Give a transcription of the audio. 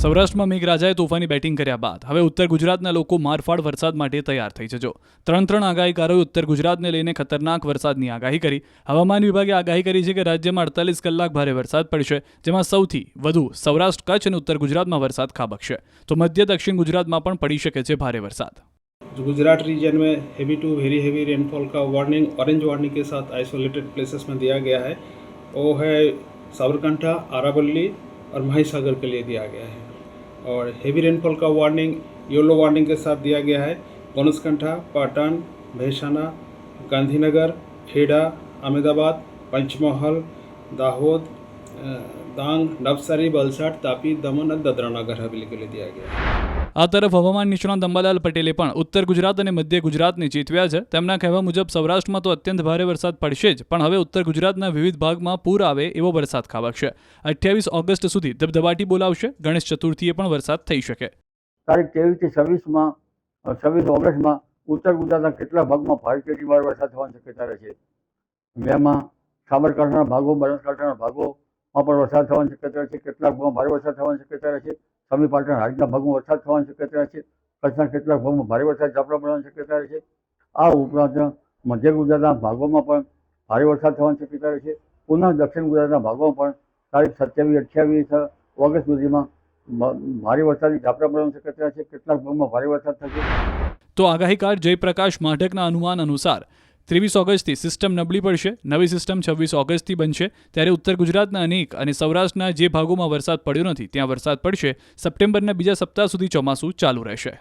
સૌરાષ્ટ્રમાં મેઘરાજાએ તોફાની બેટિંગ કર્યા બાદ હવે ઉત્તર ગુજરાતના લોકો મારફાડ વરસાદ માટે તૈયાર થઈ જજો। ત્રણ આગાહીકારોએ ઉત્તર ગુજરાતને લઈને ખતરનાક વરસાદની આગાહી કરી। હવામાન વિભાગે આગાહી કરી છે કે રાજ્યમાં 48 કલાક ભારે વરસાદ પડશે, જેમાં સૌથી વધુ સૌરાષ્ટ્ર, કચ્છ અને ઉત્તર ગુજરાતમાં વરસાદ ખાબકશે, તો મધ્ય દક્ષિણ ગુજરાતમાં પણ पड़ी શકે છે भारे वरसाद। गुजरात रीजन में heavy to very heavy rainfall का वार्निंग ऑरेंज वार्निंग के साथ आइसोलेटेड प्लेसेस में दिया गया है। वो है साबरकांठा, आरावली और महासागर के लिए दिया गया है। और हेवी रेनफॉल का वार्निंग येलो वार्निंग के साथ दिया गया है बनसकांठा, पाटन, भैंसाना, गांधीनगर, खेड़ा, अहमदाबाद, पंचमहल, दाहोद, डांग, नवसारी, वलसाड, तापी, दमन और दादरा नगर हवेली के लिए दिया गया है। आ तरफ हवामान निष्णात अंबालाल पटेले पण उत्तर गुजरात और मध्य गुजरात ने चेतव्या छे। તેમના કહેવા મુજબ સૌરાષ્ટ્રમાં તો અત્યંત ભારે વરસાદ પડશે જ, પણ હવે ઉત્તર ગુજરાતના વિવિધ ભાગમાં પૂર આવે એવો વરસાદ ખાબકશે। 28 ઓગસ્ટ સુધી ધબધબાટી બોલાવશે। ગણેશ ચતુર્થીએ પણ વરસાદ થઈ શકે। તારીખ 23 થી 26 ઓગસ્ટમાં ઉત્તર ગુજરાતના કેટલાક ભાગમાં ભારેથી ભારે વરસાદ થવાની શક્યતા રહેશે। જેમાં સાબરકાંઠાના ભાગો, બનાસકાંઠાના ભાગોમાં પણ વરસાદ થવાની શક્યતા રહેશે। કેટલાક ભાગમાં ભારે વરસાદ થવાની શક્યતા રહેશે। સમી પાટણ રાજ્યના ભાગમાં વરસાદ થવાની શક્યતા રહેશે। કચ્છના કેટલાક ભાગમાં ભારે વરસાદ ઝાપટા પડવાની શક્યતા રહેશે। આ ઉપરાંત મધ્ય ગુજરાતના ભાગોમાં પણ ભારે વરસાદ થવાની શક્યતા રહેશે। પુનઃ દક્ષિણ ગુજરાતના ભાગોમાં પણ તારીખ 27-28 ઓગસ્ટ સુધીમાં ભારે વરસાદની ઝાપટા પડવાની શક્યતા રહેશે। કેટલાક ભાગમાં ભારે વરસાદ થશે। તો આગાહીકાર જયપ્રકાશ માઢકના અનુમાન અનુસાર 23 ઓગસ્ટથી સિસ્ટમ નબળી પડશે। નવી સિસ્ટમ 26 ઓગસ્ટથી બનશે, ત્યારે ઉત્તર ગુજરાતના અનેક અને સૌરાષ્ટ્રના જે ભાગોમાં વરસાદ પડ્યો નથી ત્યાં વરસાદ પડશે। સપ્ટેમ્બરના બીજા સપ્તાહ સુધી ચોમાસું ચાલુ રહેશે।